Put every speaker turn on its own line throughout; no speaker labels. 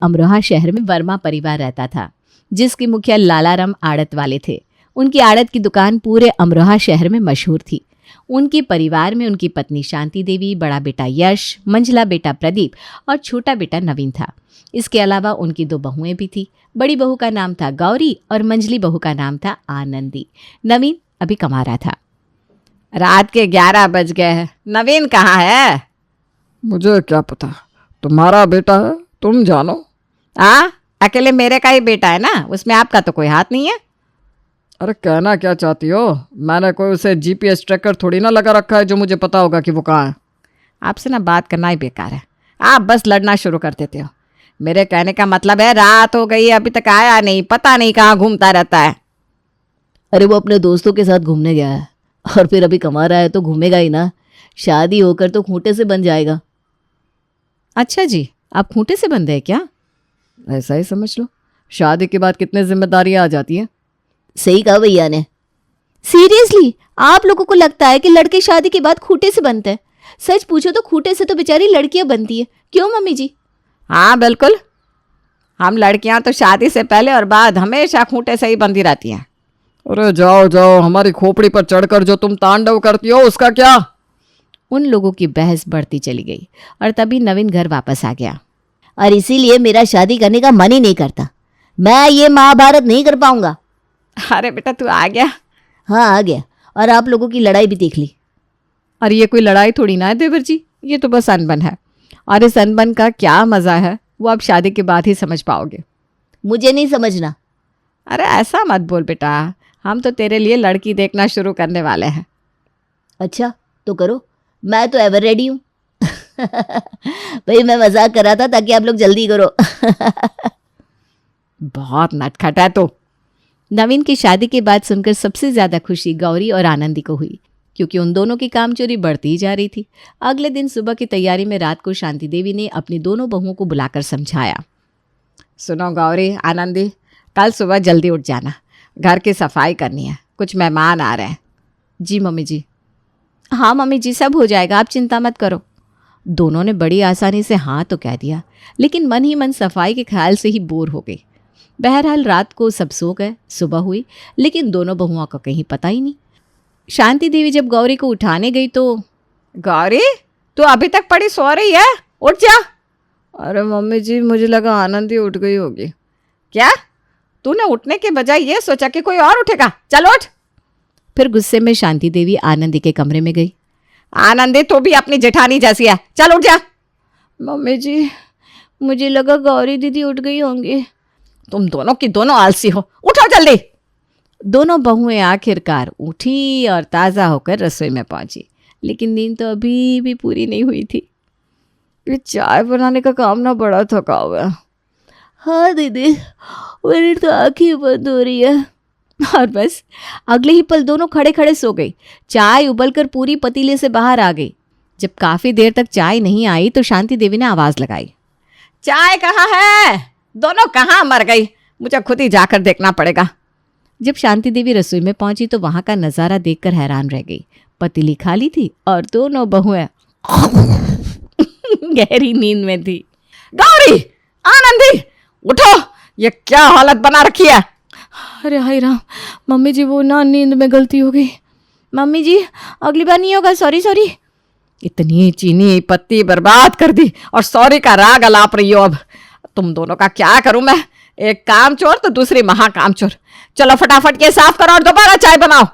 अमरोहा शहर में वर्मा परिवार रहता था, जिसके मुखिया लालाराम आड़त वाले थे। उनकी आड़त की दुकान पूरे अमरोहा शहर में मशहूर थी। उनके परिवार में उनकी पत्नी शांति देवी, बड़ा बेटा यश, मंझला बेटा प्रदीप और छोटा बेटा नवीन था। इसके अलावा उनकी 2 बहुएं भी थी। बड़ी बहू का नाम था गौरी और मंझली बहू का नाम था आनंदी। नवीन अभी कमा रहा था।
रात के 11 बज गए हैं, नवीन कहाँ है?
मुझे क्या पता, तुम्हारा बेटा है, तुम जानो।
अकेले मेरे का ही बेटा है ना, उसमें आपका तो कोई हाथ नहीं है।
अरे कहना क्या चाहती हो? मैंने कोई उसे जीपीएस ट्रैकर थोड़ी ना लगा रखा है जो मुझे पता होगा कि वो कहाँ है।
आपसे ना बात करना ही बेकार है, आप बस लड़ना शुरू कर देते हो। मेरे कहने का मतलब है रात हो गई अभी तक आया नहीं, पता नहीं कहाँ घूमता रहता है।
अरे वो अपने दोस्तों के साथ घूमने गया है, और फिर अभी कमा रहा है तो घूमेगा ही ना। शादी होकर तो खूंटे से बन जाएगा।
अच्छा जी, आप खूंटे से बंधे हैं क्या?
ऐसा ही समझ लो। शादी के बाद कितनी जिम्मेदारियां आ जाती हैं।
सही कहा भैया ने। सीरियसली आप लोगों को लगता है कि लड़के शादी के बाद खूंटे से बनते हैं? सच पूछो तो खूंटे से तो बेचारी लड़कियां बनती है, क्यों मम्मी जी?
हाँ बिल्कुल, हम लड़कियां तो शादी से पहले और बाद हमेशा खूंटे से ही बंधी रहती हैं।
अरे जाओ जाओ, हमारी खोपड़ी पर चढ़कर जो तुम तांडव करती हो उसका क्या?
उन लोगों की बहस बढ़ती चली गई और तभी नवीन घर वापस आ गया। और इसीलिए मेरा शादी करने का मन ही नहीं करता। मैं ये महाभारत नहीं कर पाऊंगा।
अरे बेटा तू आ गया?
हाँ आ गया, और आप लोगों की लड़ाई भी देख ली।
अरे ये कोई लड़ाई थोड़ी ना है देवर जी, ये तो बस अनबन है। और इस अनबन का क्या मज़ा है वो आप शादी के बाद ही समझ पाओगे।
मुझे नहीं समझना।
अरे ऐसा मत बोल बेटा, हम तो तेरे लिए लड़की देखना शुरू करने वाले हैं।
अच्छा तो करो, मैं तो एवर रेडी हूँ। भाई मैं मजाक कर रहा था ताकि आप लोग जल्दी करो।
बहुत नटखट है तो।
नवीन की शादी की बात सुनकर सबसे ज़्यादा खुशी गौरी और आनंदी को हुई, क्योंकि उन दोनों की कामचोरी बढ़ती ही जा रही थी। अगले दिन सुबह की तैयारी में रात को शांति देवी ने अपनी दोनों बहुओं को बुलाकर समझाया।
सुनो गौरी, आनंदी, कल सुबह जल्दी उठ जाना, घर की सफाई करनी है, कुछ मेहमान आ रहे हैं।
जी मम्मी जी। हाँ मम्मी जी, सब हो जाएगा, आप चिंता मत करो। दोनों ने बड़ी आसानी से हाँ तो कह दिया, लेकिन मन ही मन सफाई के ख्याल से ही बोर हो गई। बहरहाल रात को सब सो गए। सुबह हुई, लेकिन दोनों बहुओं का कहीं पता ही नहीं। शांति देवी जब गौरी को उठाने गई तो,
गौरी तू अभी तक पड़ी सो रही है, उठ जा।
अरे मम्मी जी, मुझे लगा आनंदी उठ गई होगी।
क्या? तूने उठने के बजाय ये सोचा कि कोई और उठेगा? चल उठ।
फिर गुस्से में शांति देवी आनंदी के कमरे में गई।
आनंदी तू भी अपनी जेठानी जैसी है, चल उठ जा।
मम्मी जी, मुझे लगा गौरी दीदी उठ गई होंगी।
तुम दोनों की दोनों आलसी हो, उठो जल्दी।
दोनों बहुएं आखिरकार उठी और ताज़ा होकर रसोई में पहुंची, लेकिन नींद तो अभी भी पूरी नहीं हुई थी।
ये चाय बनाने का काम ना बड़ा थका हुआ है।
हाँ दीदी, मेरी तो आँखें बंद हो रही है। और बस अगले ही पल दोनों खड़े खड़े सो गई। चाय उबलकर पूरी पतीले से बाहर आ गई। जब काफ़ी देर तक चाय नहीं आई तो शांति देवी ने आवाज़ लगाई,
चाय कहाँ है? दोनों कहाँ मर गई? मुझे खुद ही जाकर देखना पड़ेगा।
जब शांति देवी रसोई में पहुंची तो वहां का नज़ारा देखकर हैरान रह गई। पतीली खाली थी और दोनों बहुएं गहरी नींद में थी।
गौरी, आनंदी, उठो, ये क्या हालत बना रखी है?
अरे हाय राम, मम्मी जी वो ना नींद में गलती हो गई। मम्मी जी अगली बार नहीं होगा, सॉरी सॉरी।
इतनी चीनी पत्ती बर्बाद कर दी और सॉरी का राग अलाप रही हो। अब तुम दोनों का क्या करूं मैं? एक काम चोर तो दूसरी महाकाम चोर। चलो फटाफट ये साफ करो और दोबारा चाय बनाओ।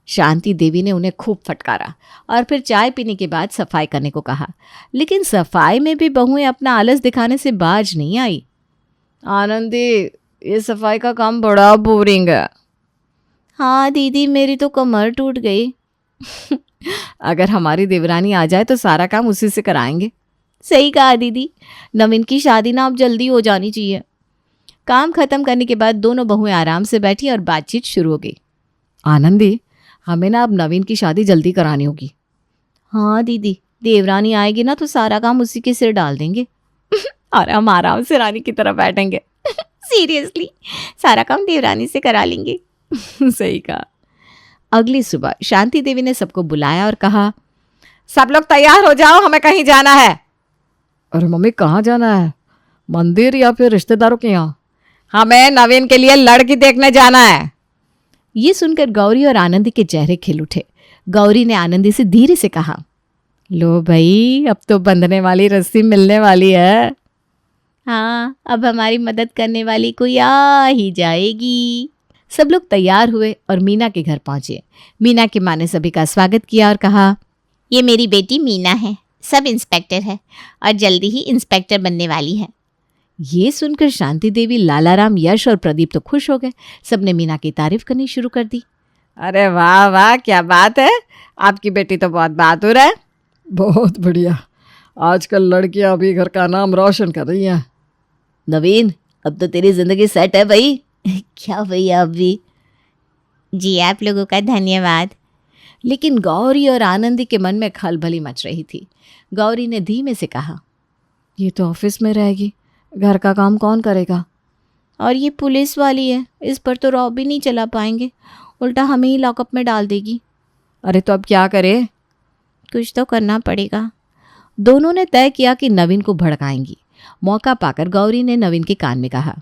शांति देवी ने उन्हें खूब फटकारा और फिर चाय पीने के बाद सफाई करने को कहा, लेकिन सफाई में भी बहुएं अपना आलस दिखाने से बाज नहीं आई।
आनंदी, ये सफाई का काम बड़ा बोरिंग है।
हाँ दीदी, मेरी तो कमर टूट गई।
अगर हमारी देवरानी आ जाए तो सारा काम उसी से कराएंगे।
सही कहा दीदी, नवीन की शादी ना अब जल्दी हो जानी चाहिए। काम खत्म करने के बाद दोनों बहुएं आराम से बैठी और बातचीत शुरू हो गई।
आनंदी, हमें ना अब नवीन की शादी जल्दी करानी होगी।
हाँ दीदी, देवरानी आएगी ना तो सारा काम उसी के सिर डाल देंगे
और हम आराम से रानी की तरफ बैठेंगे।
सीरियसली, सारा काम देवरानी से करा लेंगे।
सही कहा।
अगली सुबह शांति देवी ने सबको बुलाया और कहा,
सब लोग तैयार हो जाओ, हमें कहीं जाना है।
अरे मम्मी, कहाँ जाना है? मंदिर या फिर रिश्तेदारों के यहाँ?
हमें नवीन के लिए लड़की देखने जाना है।
ये सुनकर गौरी और आनंदी के चेहरे खिल उठे। गौरी ने आनंदी से धीरे से कहा,
लो भाई, अब तो बंधने वाली रस्सी मिलने वाली है।
हाँ, अब हमारी मदद करने वाली कोई आ ही जाएगी। सब लोग तैयार हुए और मीना के घर पहुंचे। मीना की माँ ने सभी का स्वागत किया और कहा,
ये मेरी बेटी मीना है, सब इंस्पेक्टर है और जल्दी ही इंस्पेक्टर बनने वाली है।
ये सुनकर शांति देवी, लालाराम, यश और प्रदीप तो खुश हो गए। सबने मीना की तारीफ करनी शुरू कर दी।
अरे वाह वाह, क्या बात है, आपकी बेटी तो बहुत बहादुर है।
बहुत बढ़िया। आजकल लड़कियां भी घर का नाम रोशन कर रही हैं।
नवीन, अब तो तेरी जिंदगी सेट है भाई। क्या भैया, अब भी।
जी आप लोगों का धन्यवाद।
लेकिन गौरी और आनंदी के मन में खलबली मच रही थी। गौरी ने धीमे से कहा,
ये तो ऑफिस में रहेगी, घर का काम कौन करेगा?
और ये पुलिस वाली है, इस पर तो रॉब भी नहीं चला पाएंगे, उल्टा हमें ही लॉकअप में डाल देगी।
अरे तो अब क्या करे?
कुछ तो करना पड़ेगा।
दोनों ने तय किया कि नवीन को भड़काएंगी। मौका पाकर गौरी ने नवीन के कान में कहा,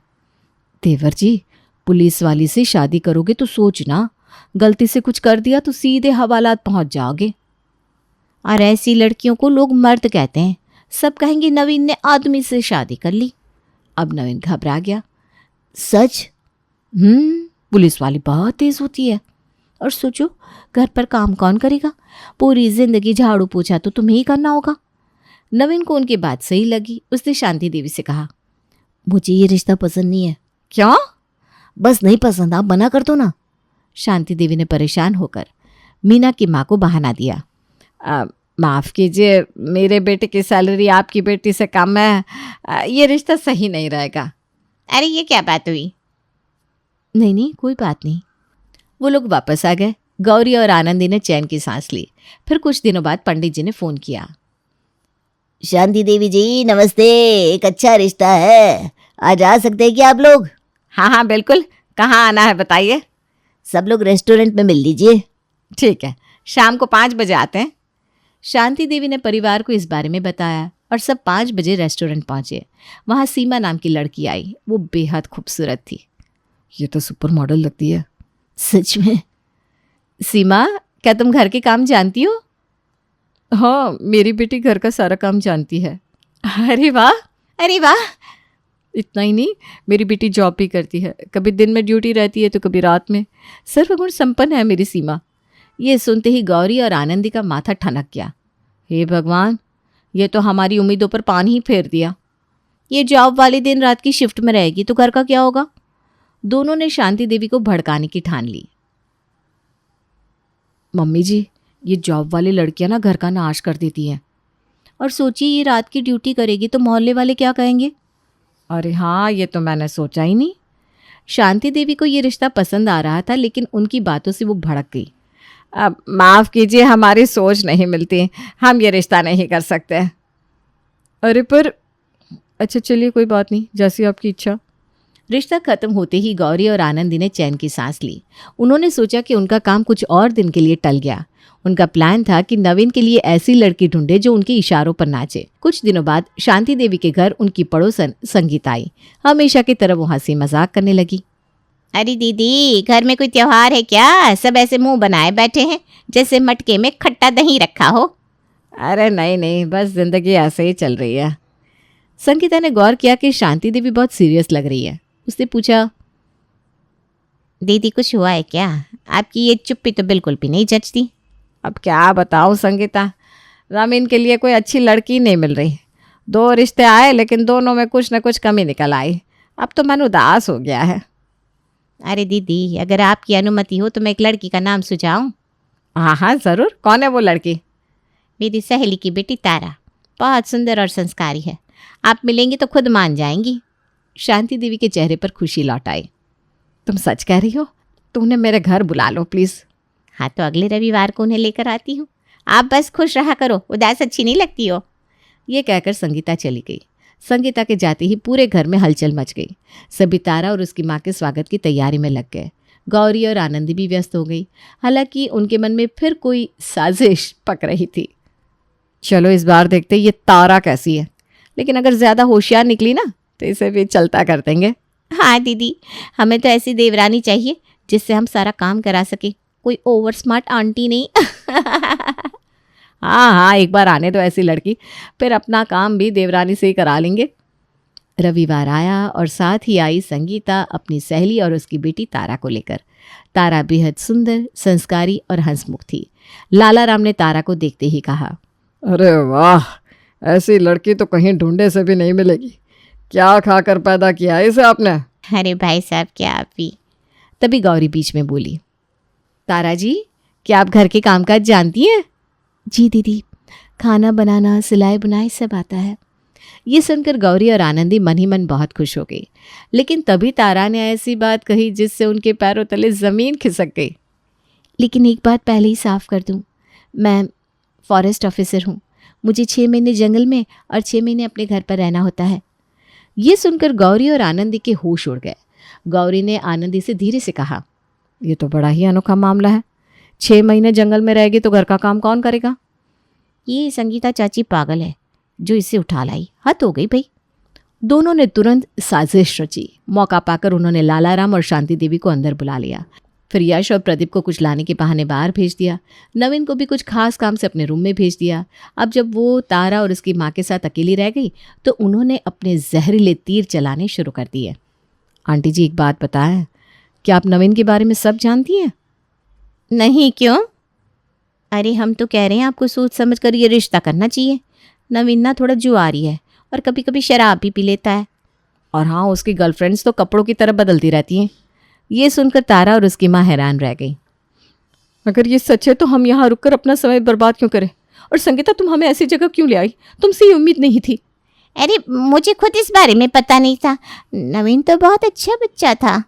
देवर जी, पुलिस वाली से शादी करोगे तो सोचना, गलती से कुछ कर दिया तो सीधे हवालात पहुंच जाओगे।
और ऐसी लड़कियों को लोग मर्द कहते हैं, सब कहेंगे नवीन ने आदमी से शादी कर ली।
अब नवीन घबरा गया। सच? पुलिस वाली बहुत तेज होती है। और सोचो, घर पर काम कौन करेगा? पूरी जिंदगी झाड़ू पोछा तो तुम्हें ही करना होगा। नवीन को उनकी बात सही लगी। उसने शांति देवी से कहा, मुझे ये रिश्ता पसंद नहीं है।
क्यों?
बस नहीं पसंद, आप मना कर दो ना। शांति देवी ने परेशान होकर मीना की माँ को बहाना दिया।
माफ़ कीजिए, मेरे बेटे की सैलरी आपकी बेटी से कम है, ये रिश्ता सही नहीं रहेगा।
अरे ये क्या बात हुई?
नहीं, कोई बात नहीं। वो लोग वापस आ गए। गौरी और आनंदी ने चैन की सांस ली। फिर कुछ दिनों बाद पंडित जी ने फ़ोन किया।
शांति देवी जी नमस्ते, एक अच्छा रिश्ता है, आज आ सकते हैं क्या आप लोग?
हाँ हाँ बिल्कुल, कहाँ आना है बताइए।
सब लोग रेस्टोरेंट में मिल लीजिए।
ठीक है, शाम को 5 बजे आते हैं।
शांति देवी ने परिवार को इस बारे में बताया और सब 5 बजे रेस्टोरेंट पहुंचे। वहां सीमा नाम की लड़की आई। वो बेहद खूबसूरत थी।
ये तो सुपर मॉडल लगती है।
सच में?
सीमा, क्या तुम घर के काम जानती हो?
हाँ, मेरी बेटी घर का सारा काम जानती है।
अरे वाह,
अरे वाह।
इतना ही नहीं, मेरी बेटी जॉब भी करती है, कभी दिन में ड्यूटी रहती है तो कभी रात में।
सर्वगुण संपन्न है मेरी सीमा। ये सुनते ही गौरी और आनंदी का माथा ठनक गया। हे भगवान, ये तो हमारी उम्मीदों पर पानी ही फेर दिया। ये जॉब वाली दिन रात की शिफ्ट में रहेगी तो घर का क्या होगा? दोनों ने शांति देवी को भड़काने की ठान ली।
मम्मी जी, ये जॉब वाली लड़कियां ना घर का नाश कर देती हैं।
और सोचिए, ये रात की ड्यूटी करेगी तो मोहल्ले वाले क्या कहेंगे?
अरे हाँ, ये तो मैंने सोचा ही नहीं।
शांति देवी को ये रिश्ता पसंद आ रहा था, लेकिन उनकी बातों से वो भड़क गई।
अब माफ़ कीजिए, हमारी सोच नहीं मिलती, हम ये रिश्ता नहीं कर सकते।
अरे पर अच्छा चलिए, कोई बात नहीं, जैसी आपकी इच्छा।
रिश्ता खत्म होते ही गौरी और आनंदी ने चैन की सांस ली। उन्होंने सोचा कि उनका काम कुछ और दिन के लिए टल गया। उनका प्लान था कि नवीन के लिए ऐसी लड़की ढूंढे जो उनके इशारों पर नाचे। कुछ दिनों बाद शांति देवी के घर उनकी पड़ोसन संगीता आई। हमेशा की तरह वो हंसी मजाक करने लगी।
अरे दीदी, घर में कोई त्योहार है क्या? सब ऐसे मुंह बनाए बैठे हैं जैसे मटके में खट्टा दही रखा हो।
अरे नहीं, बस जिंदगी ऐसे ही चल रही है।
संगीता ने गौर किया कि शांति देवी बहुत सीरियस लग रही है। उसने पूछा,
दीदी कुछ हुआ है क्या? आपकी ये चुप्पी तो बिल्कुल भी नहीं जचती।
अब क्या बताऊं संगीता, नवीन के लिए कोई अच्छी लड़की नहीं मिल रही। 2 रिश्ते आए लेकिन दोनों में कुछ न कुछ कमी निकल आई। अब तो मन उदास हो गया है।
अरे दीदी, अगर आपकी अनुमति हो तो मैं एक लड़की का नाम सुझाऊं?
हाँ ज़रूर। कौन है वो लड़की?
मेरी सहेली की बेटी तारा, बहुत सुंदर और संस्कारी है। आप मिलेंगी तो खुद मान जाएंगी।
शांति देवी के चेहरे पर खुशी लौट आई।
तुम सच कह रही हो? तो उन्हें मेरे घर बुला लो प्लीज़।
हाँ, तो अगले रविवार को उन्हें लेकर आती हूँ। आप बस खुश रहा करो, उदास अच्छी नहीं लगती हो।
ये कहकर संगीता चली गई। संगीता के जाते ही पूरे घर में हलचल मच गई। सभी तारा और उसकी माँ के स्वागत की तैयारी में लग गए। गौरी और आनंदी भी व्यस्त हो गई। हालांकि उनके मन में फिर कोई साजिश पक रही थी।
चलो इस बार देखते ये तारा कैसी है, लेकिन अगर ज़्यादा होशियार निकली ना तो इसे भी चलता कर देंगे।
हाँ दीदी, हमें तो ऐसी देवरानी चाहिए जिससे हम सारा काम करा सके, कोई ओवर स्मार्ट आंटी नहीं।
हाँ हाँ, एक बार आने दो ऐसी लड़की, फिर अपना काम भी देवरानी से ही करा लेंगे। रविवार आया और साथ ही आई संगीता अपनी सहेली और उसकी बेटी तारा को लेकर। तारा बेहद सुंदर, संस्कारी और हंसमुख थी। लाला राम ने तारा को देखते ही कहा,
अरे वाह, ऐसी लड़की तो कहीं ढूंढे से भी नहीं मिलेगी। क्या खाकर पैदा किया है इसे आपने?
अरे भाई साहब, क्या आप भी।
तभी गौरी बीच में बोली, तारा जी, क्या आप घर के कामकाज जानती हैं? जी दीदी, खाना बनाना, सिलाई बुनाई सब आता है। ये सुनकर गौरी और आनंदी मन ही मन बहुत खुश हो गई। लेकिन तभी तारा ने ऐसी बात कही जिससे उनके पैरों तले ज़मीन खिसक गई। लेकिन एक बात पहले ही साफ कर दूं, मैं फॉरेस्ट ऑफिसर हूँ। मुझे 6 महीने जंगल में और 6 महीने अपने घर पर रहना होता है। ये सुनकर गौरी और आनंदी के होश उड़ गए। गौरी ने आनंदी से धीरे से कहा,
ये तो बड़ा ही अनोखा मामला है। 6 महीने जंगल में रहेगी तो घर का काम कौन करेगा?
ये संगीता चाची पागल है जो इसे उठा लाई। हद हो गई भाई।
दोनों ने तुरंत साजिश रची। मौका पाकर उन्होंने लालाराम और शांति देवी को अंदर बुला लिया। फिर यश और प्रदीप को कुछ लाने के बहाने बाहर भेज दिया। नवीन को भी कुछ खास काम से अपने रूम में भेज दिया। अब जब वो तारा और उसकी माँ के साथ अकेली रह गई तो उन्होंने अपने जहरीले तीर चलाने शुरू कर दिए।
आंटी जी, एक बात बताएं, क्या आप नवीन के बारे में सब जानती हैं?
नहीं, क्यों? अरे हम तो कह रहे हैं आपको सोच समझ कर ये रिश्ता करना चाहिए। नवीन ना थोड़ा जुआरी है और कभी कभी शराब भी पी लेता है।
और हाँ, उसकी गर्लफ्रेंड्स तो कपड़ों की तरह बदलती रहती हैं।
ये सुनकर तारा और उसकी माँ हैरान रह गई।
अगर ये सच है तो हम यहाँ रुककर अपना समय बर्बाद क्यों करें? और संगीता, तुम हमें ऐसी जगह क्यों ले आई? तुमसे ये उम्मीद नहीं थी।
अरे मुझे खुद इस बारे में पता नहीं था। नवीन तो बहुत अच्छा बच्चा था।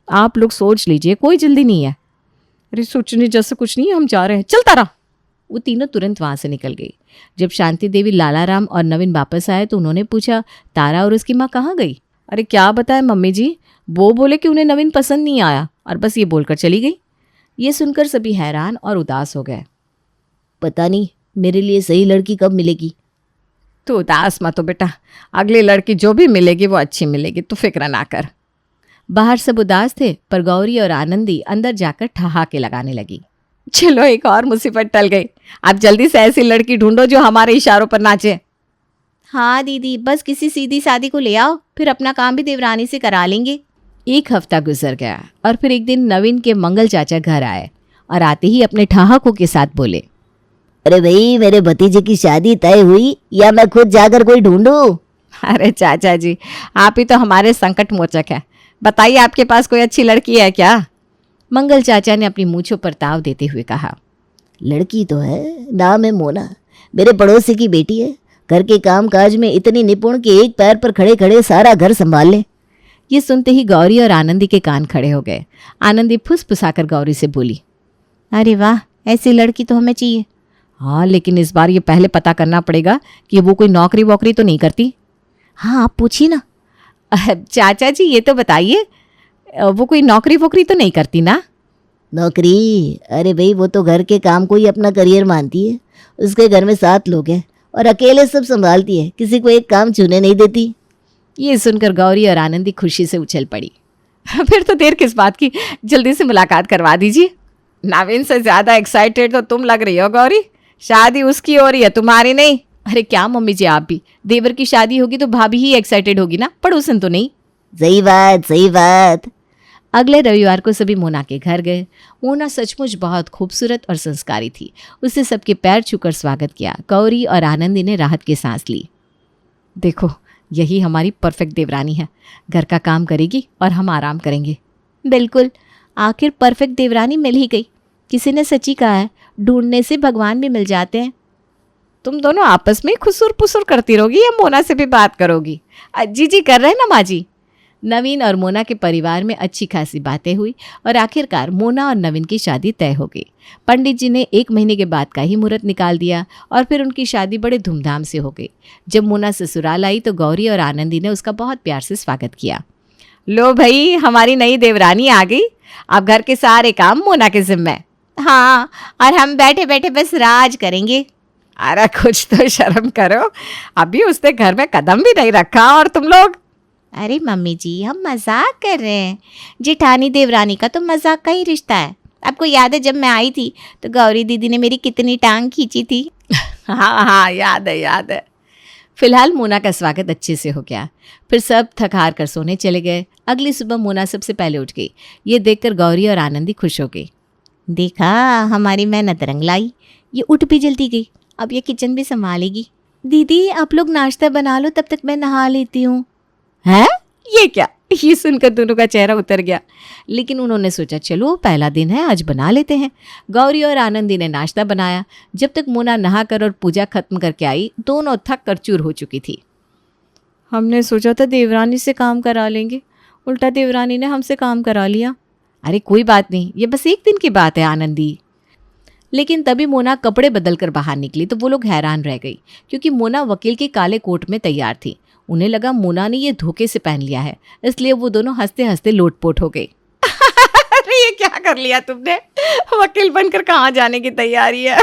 आप लोग सोच लीजिए, कोई जल्दी नहीं है। अरे सोचने जैसा कुछ नहीं है, हम जा रहे हैं। चल तारा।
वो तीनों तुरंत वहाँ से निकल गई। जब शांति देवी, लालाराम और नवीन वापस आए तो उन्होंने पूछा, तारा और उसकी माँ कहाँ गई?
अरे क्या बताएं मम्मी जी, वो बोले कि उन्हें नवीन पसंद नहीं आया और बस ये बोलकर चली गई।
ये सुनकर सभी हैरान और उदास हो गए।
पता नहीं मेरे लिए सही लड़की कब मिलेगी।
तो उदास मत हो बेटा, अगली लड़की जो भी मिलेगी वो अच्छी मिलेगी, तो फिक्र ना कर।
बाहर सब उदास थे पर गौरी और आनंदी अंदर जाकर ठहाके लगाने लगी।
चलो, एक और मुसीबत टल गई। आप जल्दी से ऐसी लड़की ढूंढो जो हमारे इशारों पर नाचे।
हाँ दीदी, बस किसी सीधी सादी को ले आओ, फिर अपना काम भी देवरानी से करा लेंगे।
एक हफ्ता गुजर गया और फिर एक दिन नवीन के मंगल चाचा घर आए और आते ही अपने ठहाकों के साथ बोले,
अरे भाई, मेरे भतीजे की शादी तय हुई या मैं खुद जाकर कोई ढूंढूं?
अरे चाचा जी, आप ही तो हमारे संकट मोचक हैं। बताइए, आपके पास कोई अच्छी लड़की है क्या?
मंगल चाचा ने अपनी मूंछों पर ताव देते हुए कहा,
लड़की तो है, नाम है मोना, मेरे पड़ोसी की बेटी है। घर के काम काज में इतनी निपुण कि एक पैर पर खड़े खड़े सारा घर संभाल ले।
ये सुनते ही गौरी और आनंदी के कान खड़े हो गए। आनंदी फुसफुसाकर गौरी से बोली,
अरे वाह, ऐसी लड़की तो हमें चाहिए।
हाँ, लेकिन इस बार ये पहले पता करना पड़ेगा कि वो कोई नौकरी वोकरी तो नहीं करती।
हाँ, आप पूछिए ना।
चाचा जी, ये तो बताइए, वो कोई नौकरी वोकरी तो नहीं करती ना?
नौकरी? अरे भाई, वो तो घर के काम को ही अपना करियर मानती है। उसके घर में 7 लोग हैं और अकेले सब संभालती है, किसी को एक काम चुने नहीं देती।
ये सुनकर गौरी और आनंदी खुशी से उछल पड़ी।
फिर तो देर किस बात की, जल्दी से मुलाकात करवा दीजिए। नवीन से ज्यादा एक्साइटेड तो तुम लग रही हो गौरी। शादी उसकी हो रही है, तुम्हारी नहीं।
अरे क्या मम्मी जी, आप भी। देवर की शादी होगी तो भाभी ही एक्साइटेड होगी ना, पड़ोसन तो नहीं।
सही बात, सही बात।
अगले रविवार को सभी मोना के घर गए। मोना सचमुच बहुत खूबसूरत और संस्कारी थी। उसने सबके पैर छूकर स्वागत किया। गौरी और आनंदी ने राहत की सांस ली।
देखो, यही हमारी परफेक्ट देवरानी है। घर का काम करेगी और हम आराम करेंगे।
बिल्कुल, आखिर परफेक्ट देवरानी मिल ही गई। किसी ने सच्ची कहा है, ढूंढने से भगवान भी मिल जाते हैं।
तुम दोनों आपस में खुसुर पुसुर करती रहोगी या मोना से भी बात करोगी? जी जी कर रहे हैं ना माँ जी।
नवीन और मोना के परिवार में अच्छी खासी बातें हुई और आखिरकार मोना और नवीन की शादी तय हो गई। पंडित जी ने 1 महीने के बाद का ही मुहूर्त निकाल दिया और फिर उनकी शादी बड़े धूमधाम से हो गई। जब मोना ससुराल आई तो गौरी और आनंदी ने उसका बहुत प्यार से स्वागत किया।
लो भाई, हमारी नई देवरानी आ गई। अब घर के सारे काम मोना के जिम्मे।
हाँ, और हम बैठे बैठे बस राज करेंगे।
अरे कुछ तो शर्म करो, अभी उसने घर में कदम भी नहीं रखा और तुम लोग।
अरे मम्मी जी, हम मजाक कर रहे हैं। जेठानी देवरानी का तो मजाक का ही रिश्ता है। आपको याद है जब मैं आई थी तो गौरी दीदी ने मेरी कितनी टांग खींची थी?
हाँ हाँ, याद है याद है।
फिलहाल मोना का स्वागत अच्छे से हो गया। फिर सब थक हार कर सोने चले गए। अगली सुबह मोना सबसे पहले उठ गई। ये देखकर गौरी और आनंदी खुश हो गई।
देखा, हमारी मेहनत रंग लाई। ये उठ भी जल्दी गई, अब ये किचन भी संभालेगी। दीदी आप लोग नाश्ता बना लो, तब तक मैं नहा लेती हूँ।
हैं? ये क्या? ये सुनकर दोनों का चेहरा उतर गया। लेकिन उन्होंने सोचा चलो पहला दिन है, आज बना लेते हैं। गौरी और आनंदी ने नाश्ता बनाया। जब तक मोना नहाकर और पूजा खत्म करके आई, दोनों थक कर चूर हो चुकी थी।
हमने सोचा था देवरानी से काम करा लेंगे, उल्टा देवरानी ने हमसे काम करा लिया।
अरे कोई बात नहीं, ये बस एक दिन की बात है आनंदी। लेकिन तभी मोना कपड़े बदलकर बाहर निकली तो वो लोग हैरान रह गई, क्योंकि मोना वकील के काले कोट में तैयार थी। उन्हें लगा मोना ने ये धोखे से पहन लिया है, इसलिए वो दोनों हंसते हंसते लोटपोट हो गई।
अरे ये क्या कर लिया तुमने? वकील बनकर कहाँ जाने की तैयारी है?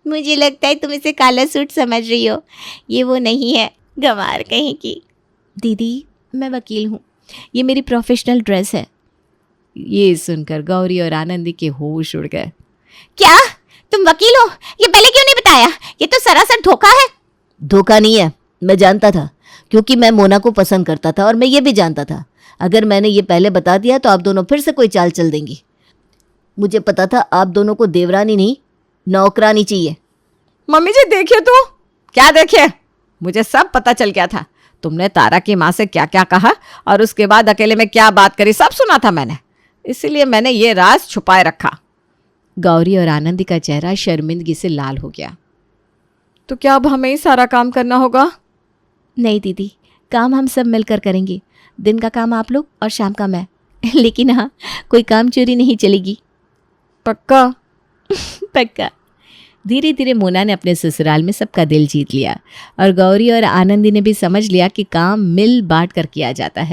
मुझे लगता है तुम इसे काला सूट समझ रही हो। ये वो नहीं है, गंवार कहीं की। दीदी मैं वकील हूँ, ये मेरी प्रोफेशनल ड्रेस है।
ये सुनकर गौरी और आनंदी के होश उड़ गए।
क्या तुम वकील हो? ये पहले क्यों नहीं बताया? ये तो सरासर धोखा है।
धोखा नहीं है, मैं जानता था, क्योंकि मैं मोना को पसंद करता था और मैं ये भी जानता था अगर मैंने ये पहले बता दिया तो आप दोनों फिर से कोई चाल चल देंगी। मुझे पता था आप दोनों को देवरानी नहीं नौकरानी चाहिए।
मम्मी जी देखिए तो। क्या देखे? मुझे सब पता चल गया था। तुमने तारा की माँ से क्या क्या कहा और उसके बाद अकेले में क्या बात करी, सब सुना था मैंने। इसीलिए मैंने ये राज छुपाए रखा।
गौरी और आनंदी का चेहरा शर्मिंदगी से लाल हो गया।
तो क्या अब हमें ही सारा काम करना होगा?
नहीं दीदी, काम हम सब मिलकर करेंगे। दिन का काम आप लोग और शाम का मैं। लेकिन हाँ, कोई काम चोरी नहीं चलेगी।
पक्का?
पक्का। धीरे धीरे मोना ने अपने ससुराल में सबका दिल जीत लिया और गौरी और आनंदी ने भी समझ लिया कि काम मिल बांट कर किया जाता है।